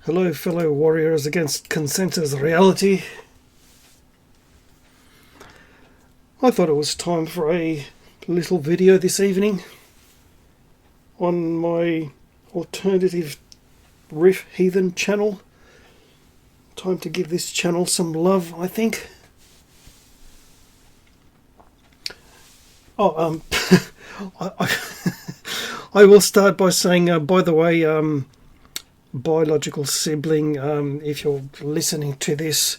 Hello, fellow warriors against consensus reality. I thought it was time for a little video this evening on my alternative riff heathen channel. Time to give this channel some love, I think. I will start by saying, by the way, biological sibling, if you're listening to this,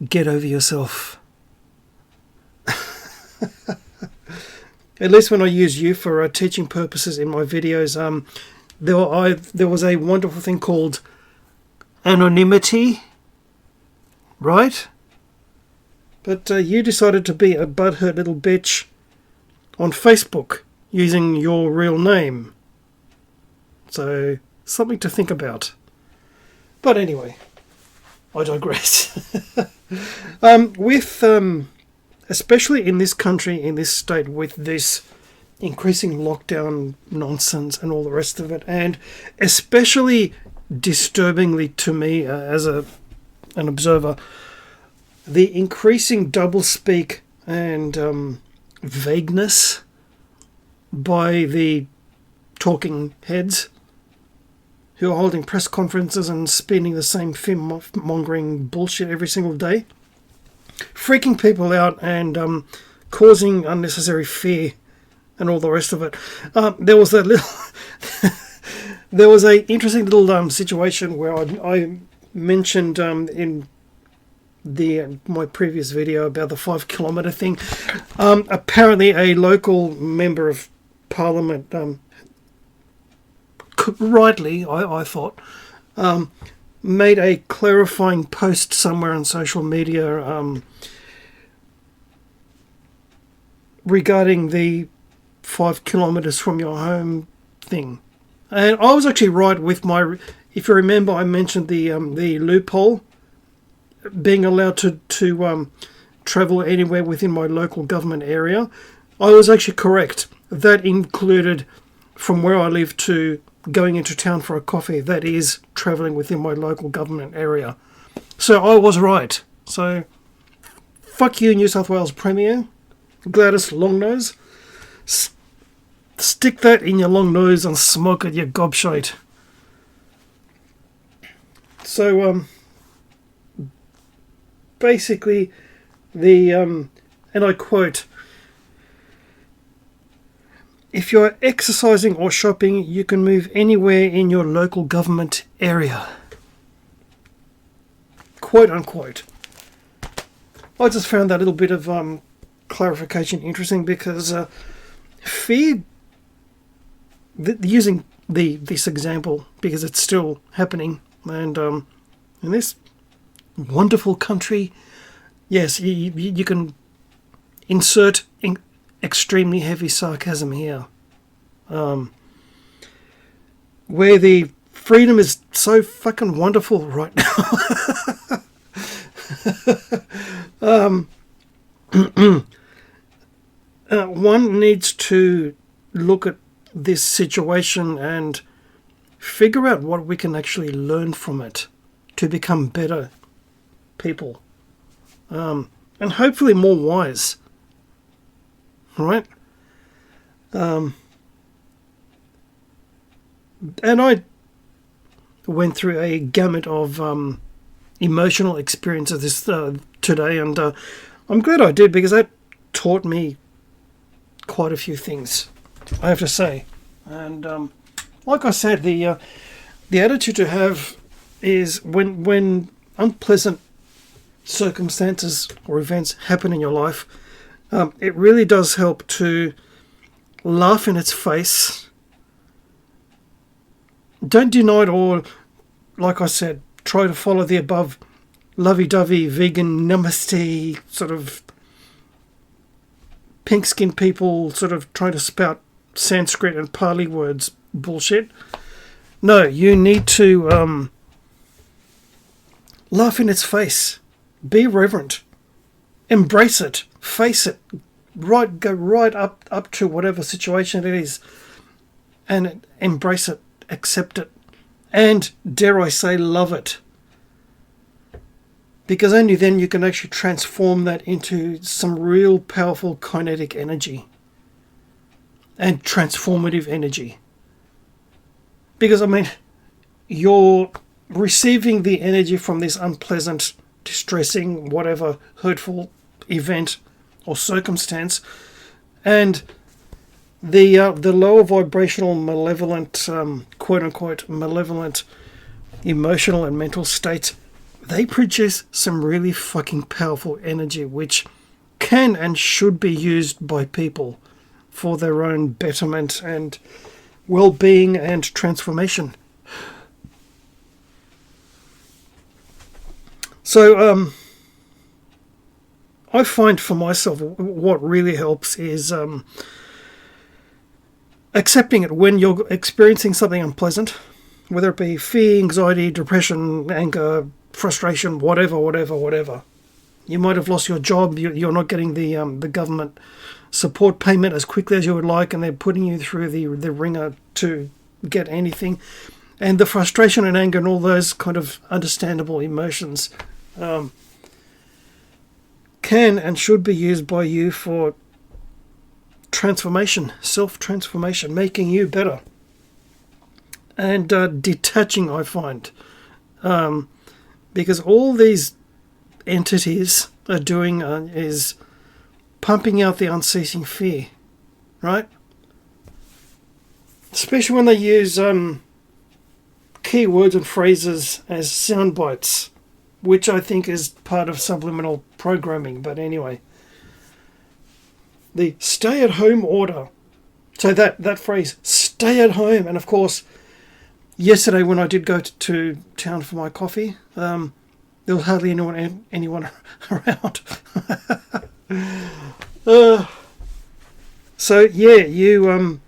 get over yourself. At least when I use you for teaching purposes in my videos, there was a wonderful thing called anonymity, right? But you decided to be a butthurt little bitch on Facebook using your real name. So, something to think about. But anyway, I digress. Especially in this country, in this state, with this increasing lockdown nonsense and all the rest of it, and especially disturbingly to me as an observer, the increasing doublespeak and vagueness by the talking heads who are holding press conferences and spinning the same film-mongering bullshit every single day, freaking people out and causing unnecessary fear and all the rest of it. There was a interesting little situation where I mentioned in my previous video about the 5 kilometre thing. Apparently a local member of parliament, rightly, I thought, made a clarifying post somewhere on social media regarding the 5 kilometres from your home thing. And I was actually right with my... If you remember, I mentioned the loophole, being allowed to travel anywhere within my local government area. I was actually correct. That included from where I live to going into town for a coffee. That is travelling within my local government area. So I was right. So fuck you, New South Wales Premier Gladys Longnose. Stick that in your long nose and smoke it, you gobshite. So basically and I quote, if you're exercising or shopping, you can move anywhere in your local government area. Quote unquote. I just found that little bit of clarification interesting because fear, using this example because it's still happening, and in this wonderful country, yes, you can insert extremely heavy sarcasm here, where the freedom is so fucking wonderful right now. One needs to look at this situation and figure out what we can actually learn from it to become better people, and hopefully more wise. Right? And I went through a gamut of emotional experiences this today, and I'm glad I did because that taught me quite a few things, I have to say. And like I said, the attitude to have is when unpleasant circumstances or events happen in your life, it really does help to laugh in its face. Don't deny it, or, like I said, try to follow the above lovey-dovey vegan namaste sort of pink-skinned people sort of trying to spout Sanskrit and Pali words bullshit. No, you need to laugh in its face. Be reverent. Embrace it. Face it. Go right up to whatever situation it is, and embrace it, accept it, and, dare I say, love it. Because only then you can actually transform that into some real powerful kinetic energy and transformative energy. Because, I mean, you're receiving the energy from this unpleasant, distressing, whatever, hurtful event or circumstance, and the lower vibrational, malevolent, quote-unquote, malevolent emotional and mental states, they produce some really fucking powerful energy which can and should be used by people for their own betterment and well-being and transformation. So I find for myself what really helps is accepting it when you're experiencing something unpleasant, whether it be fear, anxiety, depression, anger, frustration, whatever. You might have lost your job, you're not getting the government support payment as quickly as you would like, and they're putting you through the ringer to get anything. And the frustration and anger and all those kind of understandable emotions can and should be used by you for transformation, self-transformation, making you better. And detaching, I find. Because all these entities are doing is pumping out the unceasing fear, right? Especially when they use keywords and phrases as sound bites, which I think is part of subliminal programming. But anyway, the stay-at-home order. So that phrase, stay at home, and of course, yesterday when I did go to town for my coffee, there was hardly anyone around. So yeah, you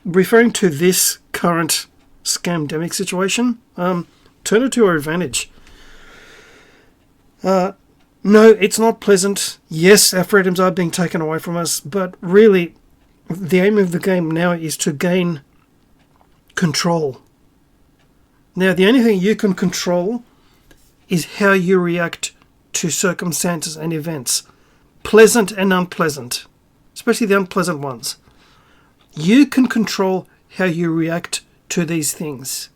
referring to this current scamdemic situation, turn it to our advantage. No, it's not pleasant. Yes, our freedoms are being taken away from us, but really, the aim of the game now is to gain control. Now, the only thing you can control is how you react to circumstances and events, pleasant and unpleasant, especially the unpleasant ones. You can control how you react to these things.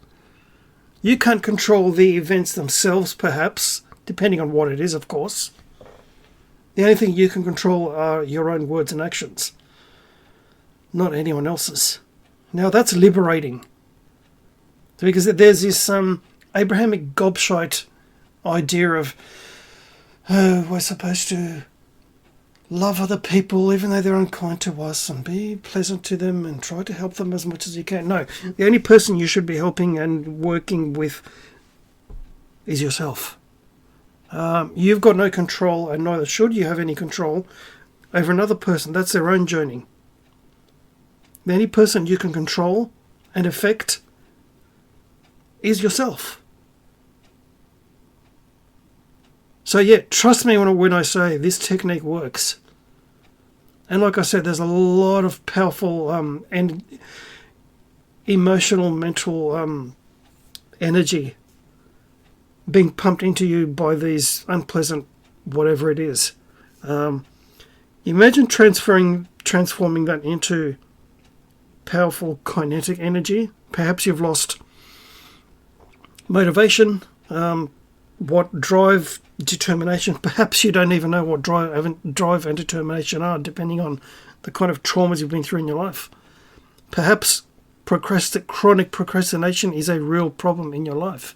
You can't control the events themselves, perhaps, depending on what it is, of course. The only thing you can control are your own words and actions, not anyone else's. Now, that's liberating. Because there's this Abrahamic gobshite idea of, we're supposed to love other people even though they're unkind to us and be pleasant to them and try to help them as much as you can. No, the only person you should be helping and working with is yourself. You've got no control, and neither should you have any control over another person. That's their own journey. The only person you can control and affect is yourself. So yeah, trust me when I say this technique works. And like I said, there's a lot of powerful and emotional, mental energy being pumped into you by these unpleasant whatever it is. Imagine transforming that into powerful kinetic energy. Perhaps you've lost motivation, what drive, determination. Perhaps you don't even know what drive and determination are, depending on the kind of traumas you've been through in your life. Perhaps chronic procrastination is a real problem in your life.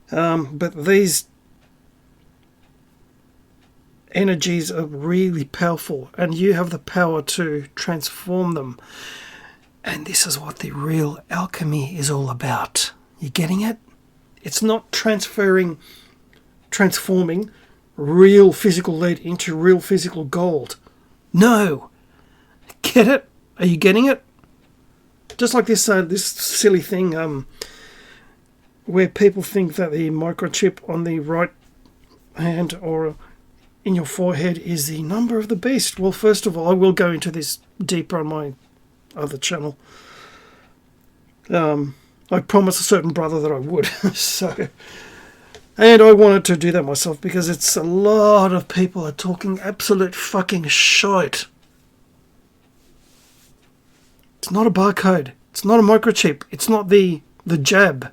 But these energies are really powerful, and you have the power to transform them. And this is what the real alchemy is all about. You getting it? It's not transforming real physical lead into real physical gold. No. Get it? Are you getting it? Just like this silly thing where people think that the microchip on the right hand or in your forehead is the number of the beast. Well, first of all, I will go into this deeper on my other channel. I promised a certain brother that I would. So, and I wanted to do that myself because it's a lot of people are talking absolute fucking shite. It's not a barcode. It's not a microchip. It's not the jab.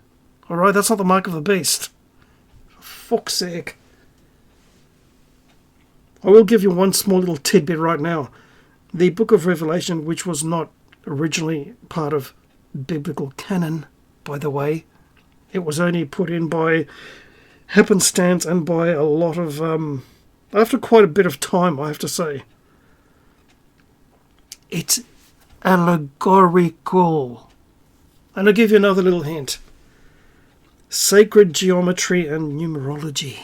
Alright, that's not the mark of the beast. For fuck's sake. I will give you one small little tidbit right now. The Book of Revelation, which was not originally part of biblical canon, by the way, it was only put in by happenstance and by a lot of, after quite a bit of time, I have to say. It's allegorical. And I'll give you another little hint. Sacred geometry and numerology.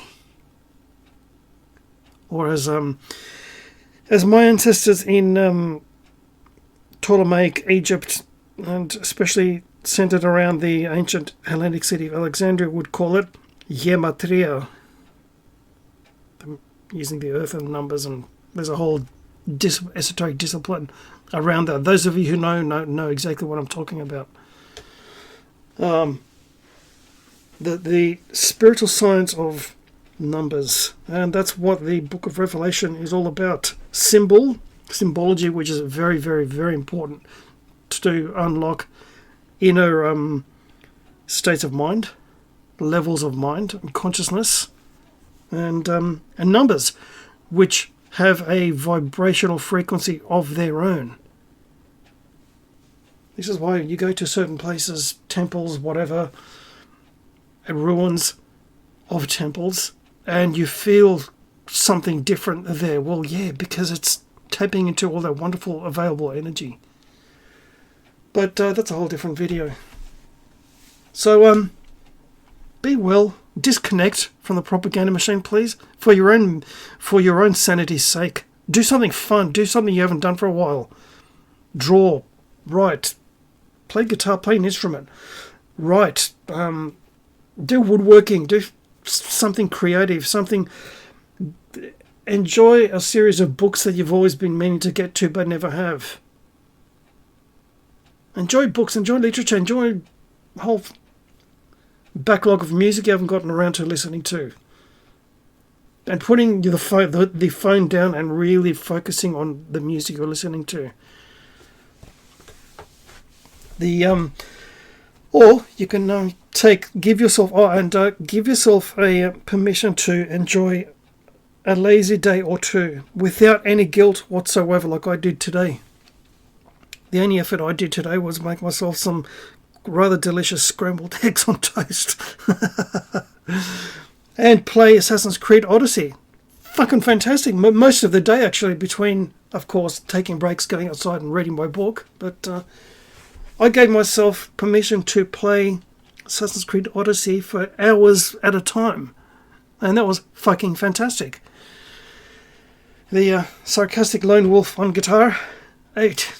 Or as my ancestors in Ptolemaic Egypt, and especially centered around the ancient Hellenic city of Alexandria, would call it gematria, using the earth and numbers, and there's a whole esoteric discipline around that. Those of you who know exactly what I'm talking about. The spiritual science of numbers, and that's what the Book of Revelation is all about. Symbology, which is very, very, very important to unlock inner states of mind, levels of mind and consciousness, and numbers, which have a vibrational frequency of their own. This is why you go to certain places, temples, whatever, ruins of temples, and you feel something different there. Well, yeah, because it's tapping into all that wonderful available energy. But that's a whole different video. So, be well. Disconnect from the propaganda machine, please, for your own sanity's sake. Do something fun. Do something you haven't done for a while. Draw, write, play guitar, play an instrument, write, do woodworking, do something creative, something. Enjoy a series of books that you've always been meaning to get to but never have. Enjoy books, enjoy literature, enjoy a whole backlog of music you haven't gotten around to listening to. And putting the phone down and really focusing on the music you're listening to. Or you can give yourself a permission to enjoy a lazy day or two without any guilt whatsoever, like I did today. The only effort I did today was make myself some rather delicious scrambled eggs on toast and play Assassin's Creed Odyssey. Fucking fantastic. Most of the day, actually, between, of course, taking breaks, going outside and reading my book. But I gave myself permission to play Assassin's Creed Odyssey for hours at a time. And that was fucking fantastic. The sarcastic lone wolf on guitar. 8.